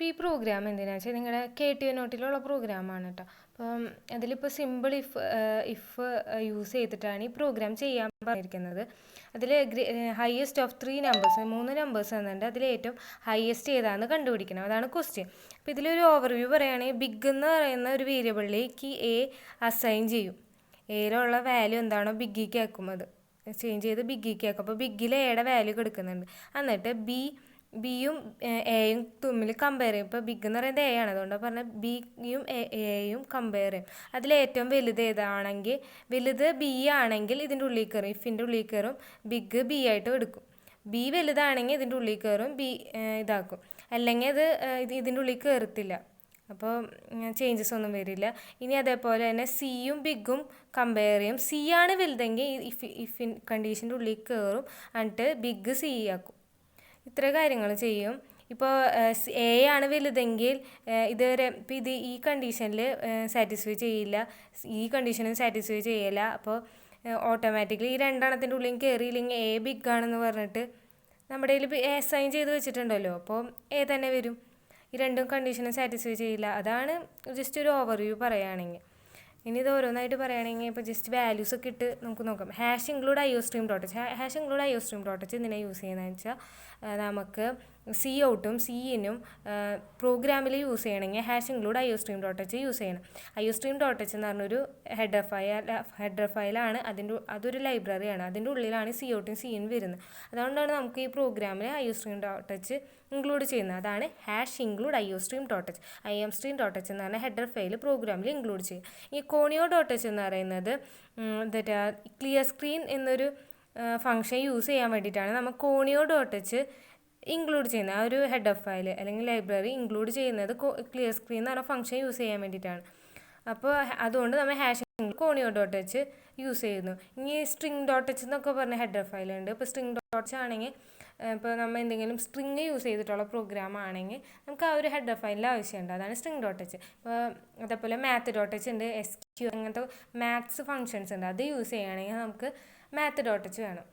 ഈ പ്രോഗ്രാം എന്തിനാണെന്ന് വെച്ചാൽ നിങ്ങളുടെ KTU നോട്ടിലുള്ള പ്രോഗ്രാമാണ് കേട്ടോ. അപ്പം അതിലിപ്പോൾ സിമ്പിൾ ഇഫ് യൂസ് ചെയ്തിട്ടാണ് ഈ പ്രോഗ്രാം ചെയ്യാൻ പറഞ്ഞിരിക്കുന്നത്. അതിൽ ഹയസ്റ്റ് ഓഫ് 3 നമ്പേഴ്സ് 3 നമ്പേഴ്സ് തന്നിട്ടുണ്ട്. അതിൽ ഏറ്റവും ഹയസ്റ്റ് ഏതാണെന്ന് കണ്ടുപിടിക്കണം, അതാണ് ക്വസ്റ്റ്യൻ. അപ്പോൾ ഇതിലൊരു ഓവർവ്യൂ പറയുകയാണെങ്കിൽ ബിഗ് എന്ന് പറയുന്ന ഒരു വേരിയബിളിലേക്ക് എ അസൈൻ ചെയ്യും. എയിലുള്ള വാല്യൂ എന്താണോ ബിഗ്ഗിക്ക് ആക്കും, അത് ചേഞ്ച് ചെയ്ത് ബിഗ്ഗിക്ക് ആക്കും. അപ്പോൾ ബിഗ്ഗിൽ എയുടെ വാല്യൂ കൊടുക്കുന്നുണ്ട്. എന്നിട്ട് ബിയും എയും തമ്മിൽ കമ്പയർ ചെയ്യും. ഇപ്പോൾ ബിഗ് എന്ന് പറയുന്നത് എ ആണ്, അതുകൊണ്ട് പറഞ്ഞാൽ ബിയും എയും കമ്പയർ ചെയ്യും. അതിലേറ്റവും വലുത് ഏതാണെങ്കിൽ വലുത് ബി ആണെങ്കിൽ ഇതിൻ്റെ ഉള്ളിൽ കയറും, ഇഫിൻ്റെ ഉള്ളിൽ കയറും, ബിഗ് ബി ആയിട്ട് എടുക്കും. ബി വലുതാണെങ്കിൽ ഇതിൻ്റെ ഉള്ളിൽ കയറും, ബി ഇതാക്കും. അല്ലെങ്കിൽ ഇതിൻ്റെ ഉള്ളിൽ കയറത്തില്ല, അപ്പോൾ ചേഞ്ചസ് ഒന്നും വരില്ല. ഇനി അതേപോലെ തന്നെ സിയും ബിഗും കമ്പയർ ചെയ്യും. സി ആണ് വലുതെങ്കിൽ ഇഫ് കണ്ടീഷൻ്റെ ഉള്ളിൽ കയറും, എന്നിട്ട് ബിഗ് സി ആക്കും. ഇത്ര കാര്യങ്ങൾ ചെയ്യും. ഇപ്പോൾ എ ആണ് വലുതെങ്കിൽ ഇപ്പോൾ ഈ കണ്ടീഷനിൽ സാറ്റിസ്ഫൈ ചെയ്യില്ല, ഈ കണ്ടീഷനിൽ സാറ്റിസ്ഫൈ ചെയ്യില്ല. അപ്പോൾ ഓട്ടോമാറ്റിക്കലി ഈ രണ്ടെണ്ണത്തിൻ്റെ ഉള്ളിൽ കയറിയില്ലെങ്കിൽ എ ബിഗ് ആണെന്ന് പറഞ്ഞിട്ട് നമ്മുടെ കയ്യിൽ അസൈൻ ചെയ്ത് വെച്ചിട്ടുണ്ടല്ലോ, അപ്പോൾ എ തന്നെ വരും. ഈ രണ്ടും കണ്ടീഷനും സാറ്റിസ്ഫൈ ചെയ്യില്ല. അതാണ് ജസ്റ്റ് ഒരു ഓവർവ്യൂ പറയുകയാണെങ്കിൽ. ഇനി ഇത് ഓരോന്നായിട്ട് പറയുകയാണെങ്കിൽ ഇപ്പോൾ ജസ്റ്റ് വാല്യൂസ് ഒക്കെ ഇട്ട് നമുക്ക് നോക്കാം. ഹാഷ് ഇൻക്ലൂഡ് IOStream.h എന്തിനാണ് യൂസ് ചെയ്യുന്നതെന്ന് വെച്ചാൽ നമുക്ക് സി ഔട്ടും സിഇനും പ്രോഗ്രാമിൽ യൂസ് ചെയ്യണമെങ്കിൽ ഹാഷ് ഇൻക്ലൂഡ് IOStream.h യൂസ് ചെയ്യണം. IOStream.h എന്ന് പറഞ്ഞൊരു ഹെഡർ ഫയലാണ്. അതൊരു ലൈബ്രറിയാണ്. അതിൻ്റെ ഉള്ളിലാണ് സി ഔട്ടും സിഇനും വരുന്നത്. അതുകൊണ്ടാണ് നമുക്ക് ഈ പ്രോഗ്രാമിൽ IOStream.h ഇൻക്ലൂഡ് ചെയ്യുന്നത്. അതാണ് ഹാഷ് ഇൻക്ലൂഡ് IOStream.h. IOStream.h എന്ന് പറഞ്ഞാൽ ഹെഡർ ഫയൽ പ്രോഗ്രാമിൽ ഇൻക്ലൂഡ് ചെയ്യും. ഈ Conio.h എന്ന് പറയുന്നത് ക്ലിയർ സ്ക്രീൻ എന്നൊരു ഫംഗ്ഷൻ യൂസ് ചെയ്യാൻ വേണ്ടിയിട്ടാണ് നമ്മൾ Conio.h ഇൻക്ലൂഡ് ചെയ്യുന്നത്. ആ ഒരു ഹെഡർ ഫയൽ അല്ലെങ്കിൽ ലൈബ്രറി ഇൻക്ലൂഡ് ചെയ്യുന്നത് ക്ലിയർ സ്ക്രീൻ എന്ന് പറഞ്ഞ ഫംഗ്ഷൻ യൂസ് ചെയ്യാൻ വേണ്ടിയിട്ടാണ്. അപ്പോൾ അതുകൊണ്ട് നമ്മൾ ഹാഷ് Conio.h യൂസ് ചെയ്യുന്നു. ഇനി string.h എന്നൊക്കെ പറഞ്ഞ ഹെഡർ ഫയലുണ്ട്. ഇപ്പോൾ string.h ആണെങ്കിൽ ഇപ്പോൾ നമ്മൾ എന്തെങ്കിലും സ്ട്രിങ് യൂസ് ചെയ്തിട്ടുള്ള പ്രോഗ്രാം ആണെങ്കിൽ നമുക്ക് ആ ഒരു ഹെഡർ ഫയലിൽ ആവശ്യമുണ്ട്, അതാണ് string.h. ഇപ്പോൾ അതേപോലെ math.h ഉണ്ട്, SQ അങ്ങനത്തെ മാത്സ് ഫങ്ഷൻസ് ഉണ്ട്. അത് യൂസ് ചെയ്യുകയാണെങ്കിൽ നമുക്ക് math.h വേണം.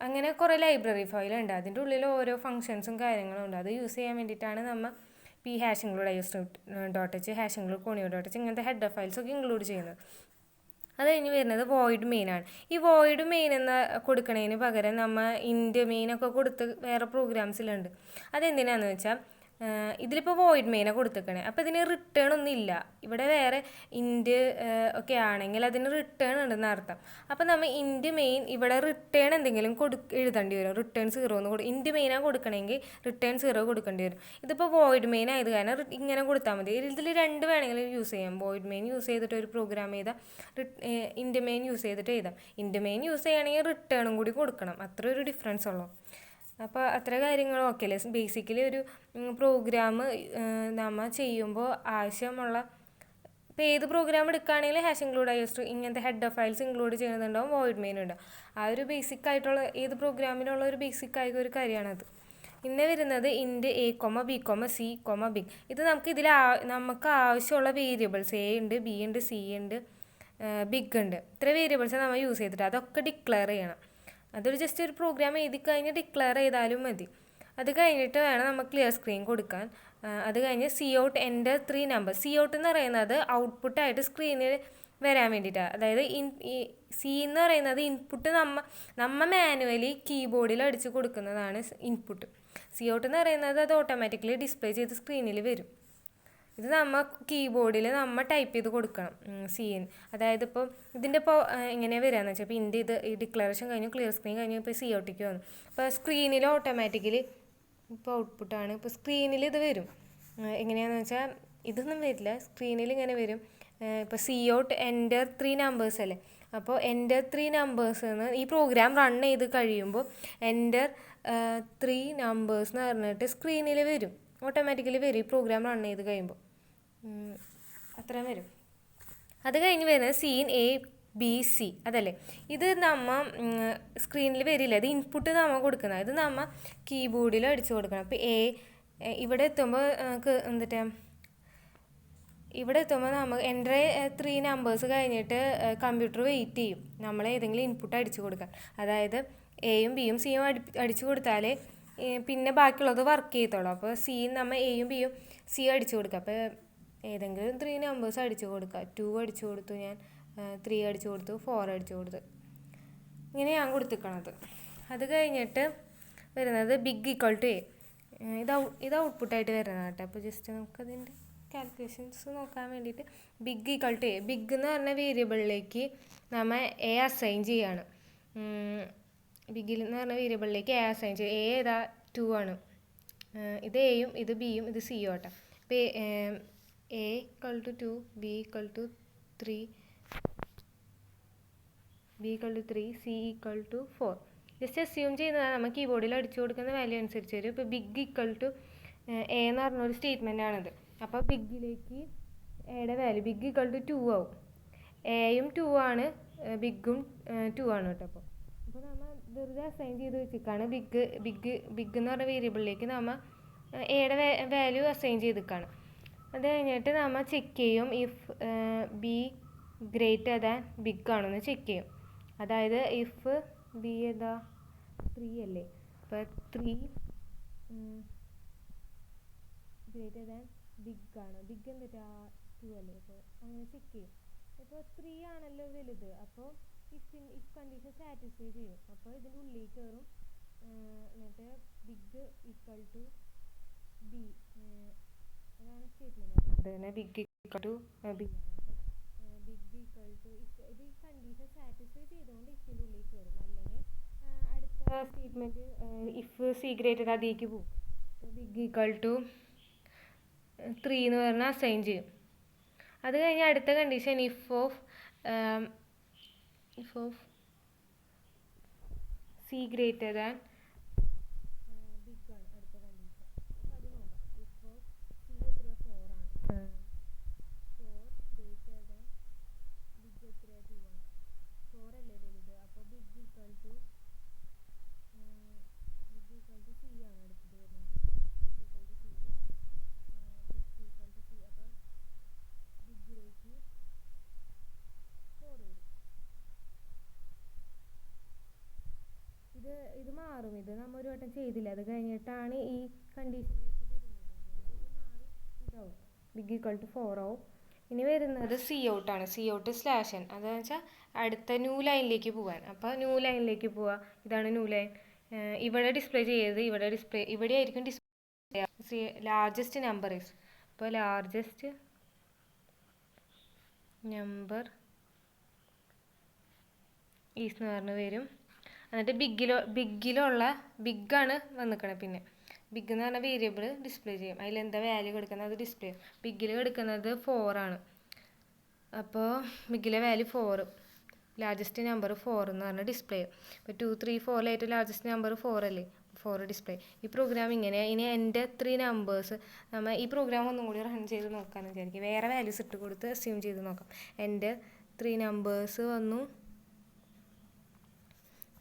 അങ്ങനെ കുറേ ലൈബ്രറി ഫയലുണ്ട്, അതിൻ്റെ ഉള്ളിൽ ഓരോ ഫങ്ഷൻസും കാര്യങ്ങളും ഉണ്ട്. അത് യൂസ് ചെയ്യാൻ വേണ്ടിയിട്ടാണ് നമ്മൾ ഈ hash include IOStream.h, hash include Conio.h ഇങ്ങനത്തെ ഹെഡർ ഫയൽസൊക്കെ ഇൻക്ലൂഡ് ചെയ്യുന്നത്. അത് കഴിഞ്ഞ് വരുന്നത് വോയിഡ് മെയിൻ ആണ്. ഈ വോയിഡ് മെയിൻ എന്ന് കൊടുക്കുന്നതിന് പകരം നമ്മൾ ഇൻറ്റ് മെയിനൊക്കെ കൊടുത്ത് വേറെ പ്രോഗ്രാംസിലുണ്ട്. അതെന്തിനാണെന്ന് വെച്ചാൽ ഇതിലിപ്പോൾ വോയിഡ് മെയിനെ കൊടുത്തേക്കണേ, അപ്പോൾ ഇതിന് റിട്ടേൺ ഒന്നും ഇല്ല. ഇവിടെ വേറെ ഇൻറ്റ് ഒക്കെ ആണെങ്കിൽ അതിന് റിട്ടേൺ ഉണ്ടെന്ന് അർത്ഥം. അപ്പോൾ നമ്മൾ ഇൻറ്റ് മെയിൻ ഇവിടെ റിട്ടേൺ എന്തെങ്കിലും എഴുതേണ്ടി വരും. റിട്ടേൺ 0 എന്ന് ഇൻറ്റ് മെയിനാണ് കൊടുക്കണമെങ്കിൽ റിട്ടേൺ 0 കൊടുക്കേണ്ടി വരും. ഇതിപ്പോൾ വോയിഡ് മെയിൻ ആയത് കാരണം ഇങ്ങനെ കൊടുത്താൽ മതി. ഇതിൽ രണ്ട് വേണമെങ്കിലും യൂസ് ചെയ്യാം. വോയിഡ് മെയിൻ യൂസ് ചെയ്തിട്ട് ഒരു പ്രോഗ്രാം ചെയ്താൽ ഇൻറ്റ് മെയിൻ യൂസ് ചെയ്തിട്ട് എഴുതാം. ഇൻറ്റ് മെയിൻ യൂസ് ചെയ്യുകയാണെങ്കിൽ റിട്ടേണും കൂടി കൊടുക്കണം, അത്ര ഒരു ഡിഫറൻസ് ഉള്ളൂ. അപ്പോൾ അത്ര കാര്യങ്ങൾ ഓക്കെ അല്ലേ. ബേസിക്കലി ഒരു പ്രോഗ്രാം നമ്മൾ ചെയ്യുമ്പോൾ ആവശ്യമുള്ള ഇപ്പോൾ ഏത് പ്രോഗ്രാം എടുക്കുകയാണെങ്കിൽ ഹാഷ് ഇൻക്ലൂഡ് IOStream ഇങ്ങനത്തെ ഹെഡർ ഫയൽസ് ഇൻക്ലൂഡ് ചെയ്യുന്നുണ്ടാവും, വോയിഡ് മെയിൻ ഉണ്ടാവും. ആ ഒരു ബേസിക് ആയിട്ടുള്ള ഏത് പ്രോഗ്രാമിനുള്ള ഒരു ബേസിക് ആയ ഒരു കാര്യമാണത്. പിന്നെ വരുന്നത് ഇൻറ്റ് A, B, C, ബിഗ്. ഇത് നമുക്ക് ആവശ്യമുള്ള വേരിയബിൾസ് A ഉണ്ട്, B ഉണ്ട്, C ഉണ്ട്, ബിഗ് ഉണ്ട്. ഇത്ര വേരിയബിൾസ് നമ്മൾ യൂസ് ചെയ്തിട്ട് അതൊക്കെ ഡിക്ലെയർ ചെയ്യണം. അതൊരു ജസ്റ്റ് ഒരു പ്രോഗ്രാം എഴുതി കഴിഞ്ഞ് ഡിക്ലെയർ ചെയ്താലും മതി. അത് കഴിഞ്ഞിട്ട് വേണം നമ്മൾ ക്ലിയർ സ്ക്രീൻ കൊടുക്കാൻ. അത് കഴിഞ്ഞ് C out enter 3 number. C out എന്ന് പറയുന്നത് ഔട്ട്പുട്ടായിട്ട് സ്ക്രീനിൽ വരാൻ വേണ്ടിയിട്ടാണ്. അതായത് സി എന്ന് പറയുന്നത് ഇൻപുട്ട് നമ്മൾ മാനുവലി കീബോർഡിൽ അടിച്ച് കൊടുക്കുന്നതാണ് ഇൻപുട്ട്. സി ഔട്ട് എന്ന് പറയുന്നത് അത് ഓട്ടോമാറ്റിക്കലി ഡിസ്പ്ലേ ചെയ്ത് സ്ക്രീനിൽ വരും. ഇത് നമ്മൾ കീബോർഡിൽ നമ്മൾ ടൈപ്പ് ചെയ്ത് കൊടുക്കണം സീൻ. അതായത് ഇപ്പോൾ ഇതിൻ്റെ ഇപ്പോൾ എങ്ങനെയാണ് വരികയെന്ന് വെച്ചാൽ ഇപ്പോൾ ഇത് ഈ ഡിക്ലറേഷൻ കഴിഞ്ഞു, ക്ലിയർ സ്ക്രീൻ കഴിഞ്ഞു, ഇപ്പോൾ സി ഔട്ടിക്ക് വന്നു. ഇപ്പോൾ സ്ക്രീനിൽ ഓട്ടോമാറ്റിക്കലി ഇപ്പോൾ ഔട്ട്പുട്ടാണ്. ഇപ്പോൾ സ്ക്രീനിൽ ഇത് വരും. എങ്ങനെയാണെന്ന് വെച്ചാൽ ഇതൊന്നും വരില്ല, സ്ക്രീനിൽ ഇങ്ങനെ വരും. ഇപ്പോൾ സി ഔട്ട് എൻ്റർ 3 നമ്പേഴ്സ് അല്ലേ, അപ്പോൾ എൻ്റർ 3 നമ്പേഴ്സ് എന്ന് ഈ പ്രോഗ്രാം റൺ ചെയ്ത് കഴിയുമ്പോൾ എൻ്റർ 3 നമ്പേഴ്സ് എന്ന് പറഞ്ഞിട്ട് സ്ക്രീനിൽ വരും, ഓട്ടോമാറ്റിക്കലി വരും ഈ പ്രോഗ്രാം റൺ ചെയ്ത് കഴിയുമ്പോൾ. അത്രയും വരും. അത് കഴിഞ്ഞ് വരുന്നത് സീൻ ABC അതല്ലേ. ഇത് നമ്മൾ സ്ക്രീനിൽ വരില്ല, ഇത് ഇൻപുട്ട് നമ്മൾ കൊടുക്കുന്നത്. ഇത് നമ്മൾ കീബോർഡിൽ അടിച്ചു കൊടുക്കണം. അപ്പോൾ ഇവിടെ എത്തുമ്പോൾ നമ്മൾ എൻ്റർ 3 നമ്പേഴ്സ് കഴിഞ്ഞിട്ട് കമ്പ്യൂട്ടർ വെയിറ്റ് ചെയ്യും നമ്മൾ ഏതെങ്കിലും ഇൻപുട്ട് അടിച്ചു കൊടുക്കാൻ. അതായത് എയും ബിയും സിയും അടിച്ചു കൊടുത്താലേ പിന്നെ ബാക്കിയുള്ളത് വർക്ക് ചെയ്യത്തുള്ളൂ. അപ്പോൾ സി നമ്മൾ എയും ബിയും സി അടിച്ചു കൊടുക്കുക. അപ്പോൾ ഏതെങ്കിലും 3 നമ്പേഴ്സ് അടിച്ചു കൊടുക്കുക. 2 അടിച്ചു കൊടുത്തു ഞാൻ, 3 അടിച്ചു കൊടുത്തു, 4 അടിച്ചു കൊടുത്തു. ഇങ്ങനെ ഞാൻ കൊടുത്തിരിക്കണത്. അത് കഴിഞ്ഞിട്ട് വരുന്നത് ബിഗ് ഈക്വൽ ടു എ. ഇത് ഔട്ട്പുട്ടായിട്ട് വരുന്നത് കേട്ടോ. അപ്പോൾ ജസ്റ്റ് നമുക്കതിൻ്റെ കാൽക്കുലേഷൻസ് നോക്കാൻ വേണ്ടിയിട്ട് big equal to A. Big എന്ന് പറഞ്ഞ വേരിയബിളിലേക്ക് നമ്മൾ എ അസൈൻ ചെയ്യാണ്. ബിഗിൽ എന്ന് പറഞ്ഞ വേരിയബിളിലേക്ക് എ അസൈൻ ചെയ്യും. എ ഏതാ 2 ആണ്. ഇത് എയും ഇത് ബിയും ഇത് സിയും ആട്ടോ. അപ്പോൾ A equal to 2, B equal to 3, B equal to 3, C equal to 4. Just assume ചെയ്യുന്നതാണ്. നമ്മൾ കീബോർഡിൽ അടിച്ചു കൊടുക്കുന്ന വാല്യൂ അനുസരിച്ച് വരും. ഇപ്പോൾ ബിഗ് ഈക്വൽ ടു എ എന്ന് പറഞ്ഞൊരു സ്റ്റേറ്റ്മെൻ്റ് ആണിത്. അപ്പോൾ ബിഗിലേക്ക് എയുടെ വാല്യൂ ബിഗ് ഈക്വൽ ടു 2 ആവും. എയും 2 ആണ്, ബിഗും 2 ആണ് കേട്ടോ. അപ്പോൾ നമ്മൾ വെറുതെ അസൈൻ ചെയ്ത് വെച്ചിരിക്കുകയാണ്. ബിഗ് എന്ന് പറഞ്ഞ വേരിയബിളിലേക്ക് നമ്മൾ എയുടെ വാല്യൂ അസൈൻ ചെയ്തിരിക്കുകയാണ്. അത് കഴിഞ്ഞിട്ട് നമ്മൾ ചെക്ക് ചെയ്യും if B greater than big ആണെന്ന് ചെക്ക് ചെയ്യും. അതായത് ഇഫ് ബി ഏതാ 3 അല്ലേ, അപ്പോൾ 3 ഗ്രേറ്റർ ദാൻ ബിഗ് ആണ്. ബിഗ് എന്താ 2 അല്ലേ, അപ്പോൾ അങ്ങനെ ചെക്ക് ചെയ്യും. ഇപ്പോൾ 3 ആണല്ലോ വലുത്, അപ്പോൾ ഇഫ് കണ്ടീഷൻ സാറ്റിസ്ഫൈ ചെയ്യും. അപ്പോൾ ഇതിൻ്റെ ഉള്ളിൽ കയറും. എന്നിട്ട് ബിഗ് ഈക്വൽ ടു ബി, അതാണ് statement. Big equal to B ആണ്. അപ്പോൾ ബിഗ് ഈക്വൽ ടു ഇത് ഈ കണ്ടീഷൻ സാറ്റിസ്ഫൈ ചെയ്തുകൊണ്ട് ഇഫിൻ്റെ ഉള്ളിൽ കയറും. അല്ലെങ്കിൽ അടുത്ത സ്റ്റേറ്റ്മെൻറ്റ് ഇഫ് സി ഗ്രേറ്റർ അതിലേക്ക് പോകും. ബിഗ് ഈക്വൽ ടു 3 എന്ന് പറഞ്ഞാൽ അസൈൻ ചെയ്യും. അത് കഴിഞ്ഞ് അടുത്ത condition if of C greater than big ആണ് അടുത്ത കണ്ടീഷൻ. അത് നോക്കാം. ഇഫ് ഓഫ് സി എത്ര 4 ആണ്, 4 ഗ്രേറ്റർ ദാൻ ബിഗ് എത്ര 2 ആണ്. 4 അല്ലേ വലുത്, അപ്പോൾ ബിഗ് ഈക്വൽ ടു സി ആണ് അടുത്തത് വരുന്നത്. Big equal to C, big equal to C. അപ്പോൾ ബിഗിലേക്ക് 4 വരും. ഇത് മാറും. ഇത് നമ്മൾ ഒരു വട്ടം ചെയ്തില്ല. അത് കഴിഞ്ഞിട്ടാണ് ഈ കണ്ടീഷനിലേക്ക് വരുന്നത്. ഇത് മാറി ഇതാവും, ബിഗ് ഈക്വൽ ടു 4 ആവും. ഇനി വരുന്നത് സി ഔട്ടാണ്. Cout slash n. അതെന്ന് വെച്ചാൽ അടുത്ത ന്യൂ ലൈനിലേക്ക് പോകാൻ. അപ്പോൾ ന്യൂ ലൈനിലേക്ക് പോവുക. ഇതാണ് ന്യൂ ലൈൻ. ഇവിടെ ഡിസ്പ്ലേ ചെയ്യരുത്, ഇവിടെ ആയിരിക്കും ഡിസ്പ്ലേ ലാർജസ്റ്റ് നമ്പർ ഈസ്. അപ്പോൾ ലാർജസ്റ്റ് നമ്പർ ഈസ് എന്ന് പറഞ്ഞ് വരും. എന്നിട്ട് ബിഗ്ഗാണ് വന്നിക്കണത്. പിന്നെ ബിഗ് എന്ന് പറഞ്ഞ വേരിയബിൾ ഡിസ്പ്ലേ ചെയ്യും. അതിലെന്താ വാല്യൂ കൊടുക്കുന്നത് അത് ഡിസ്പ്ലേ ചെയ്യും. ബിഗിൽ കൊടുക്കുന്നത് 4 ആണ്. അപ്പോൾ ബിഗിലെ വാല്യൂ 4, ലാർജസ്റ്റ് നമ്പർ 4 എന്ന് പറഞ്ഞാൽ ഡിസ്പ്ലേ ചെയ്യും. ഇപ്പോൾ 2, 3, 4 ഏറ്റവും ലാർജസ്റ്റ് നമ്പർ 4 അല്ലേ, 4 ഡിസ്പ്ലേ. ഈ പ്രോഗ്രാം ഇങ്ങനെ. ഇനി എൻ്റെ 3 നമ്പേഴ്സ് നമ്മൾ ഈ പ്രോഗ്രാം ഒന്നും കൂടി റൺ ചെയ്ത് നോക്കാമെന്ന് വിചാരിക്കും. വേറെ വാല്യൂസ് ഇട്ട് കൊടുത്ത് അസ്യൂം ചെയ്ത് നോക്കാം. എൻ്റെ 3 നമ്പേഴ്സ് വന്നു.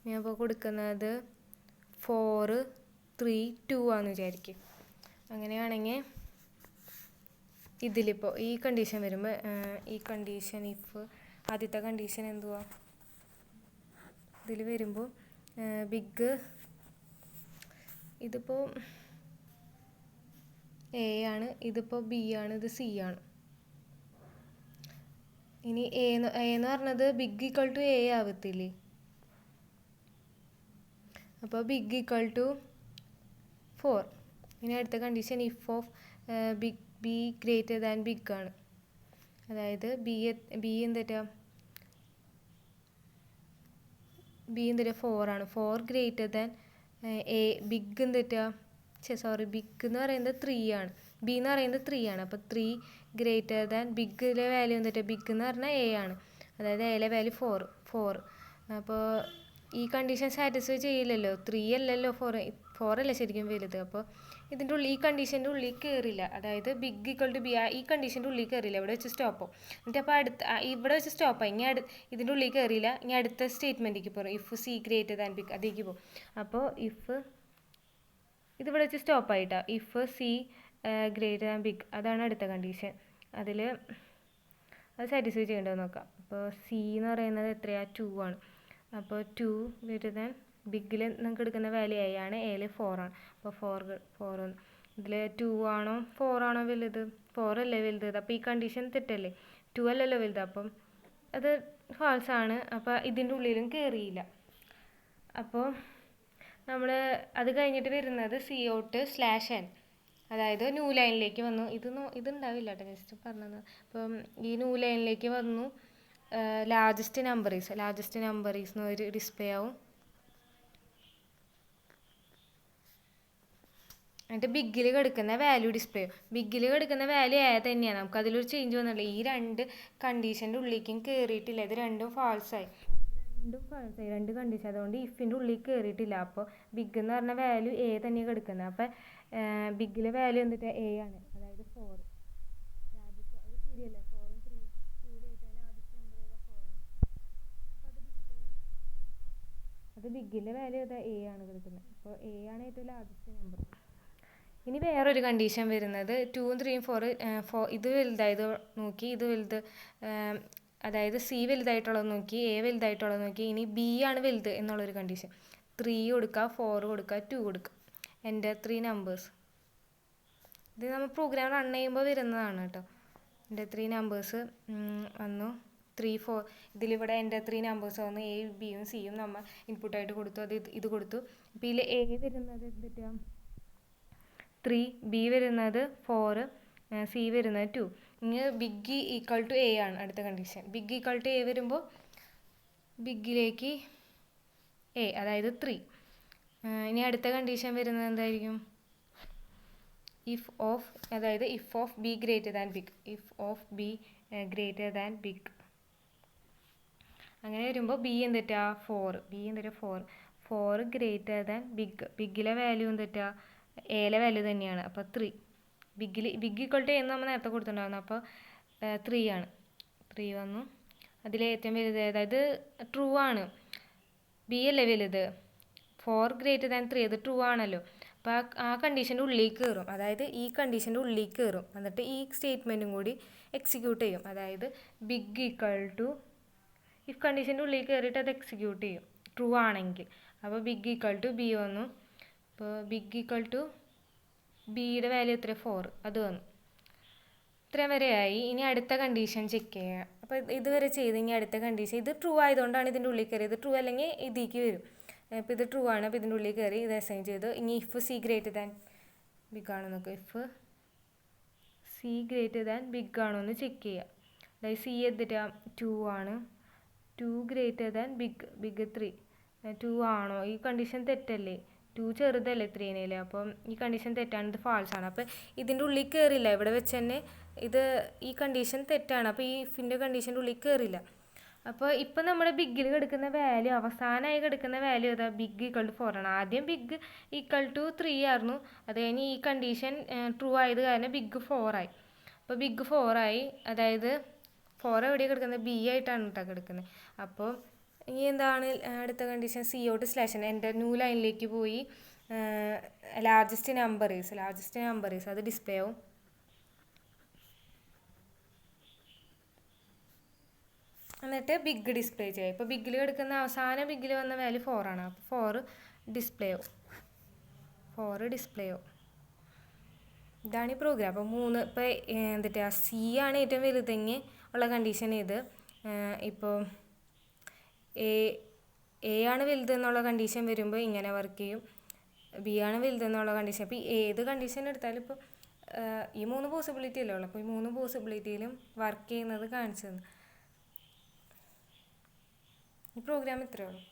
ഞാൻ ഇപ്പോൾ കൊടുക്കുന്നത് 4, 3, 2 ആണെന്ന് വിചാരിക്കും. അങ്ങനെയാണെങ്കിൽ ഇതിലിപ്പോൾ ഈ കണ്ടീഷൻ വരുമ്പോൾ ഈ കണ്ടീഷൻ ഇഫ് ആദ്യത്തെ കണ്ടീഷൻ എന്തുവാ ഇതിൽ വരുമ്പോൾ ബിഗ് ഇതിപ്പോൾ എ ആണ്, ഇതിപ്പോൾ ബി ആണ്, ഇത് സി ആണ്. ഇനി എ എന്ന് പറഞ്ഞത് ബിഗ് ഈക്വൽ ടു എ ആവത്തില്ലേ. അപ്പോൾ ബിഗ് ഈക്വൽ ടു 4. ഇനി അടുത്ത condition if of b greater than big ആണ്. അതായത് ബി എന്തിട്ടാ 4 ആണ്. 4 ഗ്രേറ്റർ ദാൻ എ. ബിഗ് എന്തിട്ടാ ബിഗ് എന്ന് പറയുന്നത് 3 ആണ്. ബി എന്ന് പറയുന്നത് 3 ആണ്. അപ്പോൾ 3 ഗ്രേറ്റർ ദാൻ ബിഗിലെ വാല്യൂ എന്തിട്ടാ, ബിഗ് എന്ന് പറഞ്ഞാൽ എ ആണ്. അതായത് എയിലെ വാല്യൂ 4. അപ്പോൾ ഈ കണ്ടീഷൻ സാറ്റിസ്ഫൈ ചെയ്യില്ലല്ലോ. 3 അല്ലല്ലോ 4 അല്ലേ ശരിക്കും വലുത്. അപ്പോൾ ഇതിൻ്റെ ഉള്ളിൽ ഈ കണ്ടീഷൻ്റെ ഉള്ളിൽ കയറില്ല. അതായത് ബിഗ് ഈക്വൽ ടു ബി ഈ കണ്ടീഷൻ്റെ ഉള്ളിൽ കയറില്ല. ഇവിടെ വെച്ച് സ്റ്റോപ്പോ. എന്നിട്ട് അപ്പോൾ ഇവിടെ വെച്ച് സ്റ്റോപ്പായി. ഇനി ഇതിൻ്റെ ഉള്ളിൽ കയറിയില്ല. ഇനി അടുത്ത സ്റ്റേറ്റ്മെൻറ്റിലേക്ക് പോകും. If C greater than big അതിലേക്ക് പോകും. അപ്പോൾ ഇഫ് ഇതിവിടെ വെച്ച് സ്റ്റോപ്പായിട്ടാ. If C greater than big അതാണ് അടുത്ത കണ്ടീഷൻ. അത് സാറ്റിസ്ഫൈ ചെയ്യേണ്ടത് നോക്കാം. അപ്പോൾ സി എന്ന് പറയുന്നത് എത്രയാണ് 2 ആണ്. അപ്പോൾ 2 ഗ്രേറ്റർ ദാൻ ബിഗിൽ നമുക്ക് എടുക്കുന്ന വാല്യൂ എ ആണ്, എയിൽ 4 ആണ്. അപ്പോൾ 4 ഇതിൽ 2 ആണോ 4 ആണോ വലുത്? 4 അല്ലേ വലുത്. അപ്പോൾ ഈ കണ്ടീഷൻ തെറ്റല്ലേ, 2 അല്ലല്ലോ വലുത്, അപ്പം അത് ഫാൾസ് ആണ്. അപ്പോൾ ഇതിൻ്റെ ഉള്ളിലും കയറിയില്ല. അപ്പോൾ നമ്മൾ അത് കഴിഞ്ഞിട്ട് വരുന്നത് CO2/N, അതായത് ന്യൂ ലൈനിലേക്ക് വന്നു. ഇതുണ്ടാവില്ല കേട്ടോ, ജസ്റ്റ് പറഞ്ഞത്. അപ്പം ഈ ന്യൂ ലൈനിലേക്ക് വന്നു. ലാർജസ്റ്റ് നമ്പറീസ് ഒരു ഡിസ്പ്ലേ ആവും. എന്നിട്ട് ബിഗിൽ കിടക്കുന്ന വാല്യൂ ഡിസ്പ്ലേ ആവും. ബിഗിൽ കിടക്കുന്ന വാല്യൂ തന്നെയാണ്, നമുക്ക് അതിലൊരു ചേഞ്ച് വന്നില്ല. ഈ രണ്ട് കണ്ടീഷൻ്റെ ഉള്ളിലേക്കും കയറിയിട്ടില്ല, ഇത് രണ്ടും ഫാൾസായി. രണ്ട് കണ്ടീഷൻ, അതുകൊണ്ട് ഇഫിൻ്റെ ഉള്ളിൽ കയറിയിട്ടില്ല. അപ്പോൾ ബിഗ് എന്ന് പറഞ്ഞ വാല്യൂ എ തന്നെയാണ് കിടക്കുന്നത്. അപ്പം ബിഗിലെ വാല്യൂ എന്നിട്ട് എ ആണ്, അതായത് 4. അത് ശരിയല്ലേ, 4 3 അത് ബിഗിലെ വാല്യൂ എ ആണ് കിടക്കുന്നത്. അപ്പോൾ എ ആണ് ഏറ്റവും ലാർജസ്റ്റ് നമ്പർ. ഇനി വേറൊരു കണ്ടീഷൻ വരുന്നത് 2 3 4 ഇത് വലുതായത് നോക്കി, ഇത് വലുത്, അതായത് സി വലുതായിട്ടുള്ളത് നോക്കി, എ വലുതായിട്ടുള്ളത് നോക്കി. ഇനി ബി ആണ് വലുത് എന്നുള്ളൊരു കണ്ടീഷൻ. 3 കൊടുക്കുക, 4 കൊടുക്കുക, 2 കൊടുക്കുക. എൻ്റെ 3 നമ്പേഴ്സ് ഇത് നമ്മൾ പ്രോഗ്രാം റൺ ചെയ്യുമ്പോൾ വരുന്നതാണ് കേട്ടോ. എൻ്റെ 3 നമ്പേഴ്സ് വന്നു, 3 4. ഇതിലിവിടെ എൻ്റെ 3 നമ്പേഴ്സ് വന്നു, എ ബിയും സിയും നമ്മൾ ഇൻപുട്ടായിട്ട് കൊടുത്തു. ഇത് കൊടുത്തു. അപ്പോൾ ഇതിൽ എ വരുന്നത് എന്തിട്ടാണ് 3, ബി വരുന്നത് 4, സി വരുന്നത് 2. ഇനി ബിഗ് ഈക്വൽ ടു എ ആണ് അടുത്ത condition. Big equal to A വരുമ്പോൾ ബിഗിലേക്ക് എ, അതായത് 3. ഇനി അടുത്ത കണ്ടീഷൻ വരുന്നത് എന്തായിരിക്കും? If of b greater than big. അങ്ങനെ വരുമ്പോൾ ബി എന്തിട്ടാ 4. 4 ഗ്രേറ്റർ ദാൻ ബിഗ്. ബിഗിലെ വാല്യൂ എന്തിട്ടാ എയിലെ വാല്യൂ തന്നെയാണ്. അപ്പോൾ 3. ബിഗ് ഈക്വൽ ടു എന്ന് നമ്മൾ നേരത്തെ കൊടുത്തിട്ടുണ്ടായിരുന്നു. അപ്പോൾ 3 ആണ്. 3 വന്നു. അതിലേറ്റവും വലുത്, അതായത് ട്രൂ ആണ്, ബി അല്ലേ വലുത്. 4 ഗ്രേറ്റർ ദാൻ 3 അത് ട്രൂ ആണല്ലോ. അപ്പോൾ ആ കണ്ടീഷൻ്റെ ഉള്ളിലേക്ക് കയറും, അതായത് ഈ കണ്ടീഷൻ്റെ ഉള്ളിലേക്ക് കയറും. എന്നിട്ട് ഈ സ്റ്റേറ്റ്മെൻറ്റും കൂടി എക്സിക്യൂട്ട് ചെയ്യും. അതായത് ബിഗ് ഈക്വൽ ടു, ഇഫ് കണ്ടീഷൻ്റെ ഉള്ളിൽ കയറിയിട്ട് അത് എക്സിക്യൂട്ട് ചെയ്യും ട്രൂ ആണെങ്കിൽ. അപ്പോൾ ബിഗ് ഈക്വൽ ടു ബി വന്നു. അപ്പോൾ ബിഗ് ഈക്വൽ ടു ബിയുടെ വാല്യൂ എത്ര? 4. അത് വന്നു. ഇത്രയും വരെയായി. ഇനി അടുത്ത കണ്ടീഷൻ ചെക്ക് ചെയ്യുക. അപ്പോൾ ഇതുവരെ ചെയ്ത് ഇനി അടുത്ത കണ്ടീഷൻ, ഇത് ട്രൂ ആയതുകൊണ്ടാണ് ഇതിൻ്റെ ഉള്ളിൽ കയറിയത്. ട്രൂ അല്ലെങ്കിൽ ഇതിലേക്ക് വരും. ഇപ്പോൾ ഇത് ട്രൂ ആണ്, അപ്പോൾ ഇതിൻ്റെ ഉള്ളിൽ കയറി ഇത് അസൈൻ ചെയ്തു. ഇനി if C greater than big ആണോ നോക്കുക. If C greater than big ആണോ എന്ന് ചെക്ക് ചെയ്യുക. അതായത് സി എത്തിട്ടാ 2 ആണ്. 2 ഗ്രേറ്റർ ദാൻ ബിഗ് 3. 2 ആണോ? ഈ കണ്ടീഷൻ തെറ്റല്ലേ, 2 ചെറുതല്ലേ 3-നേലെ. അപ്പം ഈ കണ്ടീഷൻ തെറ്റാണ്, ഇത് ഫാൾസ് ആണ്. അപ്പം ഇതിൻ്റെ ഉള്ളിൽ കയറില്ല, ഇവിടെ വെച്ച് തന്നെ ഈ കണ്ടീഷൻ തെറ്റാണ്. അപ്പോൾ ഈ ഇഫിൻ്റെ കണ്ടീഷൻ്റെ ഉള്ളിൽ കയറില്ല. അപ്പോൾ ഇപ്പം നമ്മുടെ ബിഗിൽ കിടക്കുന്ന വാല്യൂ, അവസാനമായി കിടക്കുന്ന വാല്യൂ ഏതാ? ബിഗ് ഈക്വൽ ടു 4 ആണ്. ആദ്യം ബിഗ് ഈക്വൽ ടു 3 ആയിരുന്നു. അത് കഴിഞ്ഞ് ഈ കണ്ടീഷൻ ട്രൂ ആയത് കാരണം ബിഗ് 4 ആയി. അപ്പോൾ ബിഗ് 4 ആയി, അതായത് 4 എവിടെയാണ് കിടക്കുന്നത്? ബി ആയിട്ടാണ് കേട്ടോ കിടക്കുന്നത്. അപ്പോൾ ഇനി എന്താണ് അടുത്ത കണ്ടീഷൻ? CO2/N എൻ്റെ ന്യൂ ലൈനിലേക്ക് പോയി. ലാർജസ്റ്റ് നമ്പറീസ് അത് ഡിസ്പ്ലേ ആവും. എന്നിട്ട് ബിഗ് ഡിസ്പ്ലേ ചെയ്യും. ഇപ്പോൾ ബിഗിൽ കിടക്കുന്ന അവസാനം ബിഗിൽ വന്ന വാല്യൂ 4 ആണ്. അപ്പോൾ 4 ഡിസ്പ്ലേ ആവും. ഇതാണ് ഈ പ്രോഗ്രാം. അപ്പോൾ 3 ഇപ്പോൾ എന്തിട്ടാ സി ആണ് ഏറ്റവും വലുതെങ്കിൽ ഉള്ള കണ്ടീഷൻ ഇത്. ഇപ്പോൾ എ ആണ് വലുത് എന്നുള്ള കണ്ടീഷൻ വരുമ്പോൾ ഇങ്ങനെ വർക്ക് ചെയ്യും. ബി ആണ് വലുത് എന്നുള്ള കണ്ടീഷൻ. അപ്പോൾ ഏത് കണ്ടീഷൻ എടുത്താലും ഇപ്പോൾ ഈ 3 പോസിബിലിറ്റി അല്ലേ ഉള്ളൂ. അപ്പോൾ ഈ 3 പോസിബിലിറ്റിയിലും വർക്ക് ചെയ്യുന്നത് കാണിച്ചു തന്നു. ഈ പ്രോഗ്രാം ഇത്രയേ ഉള്ളൂ.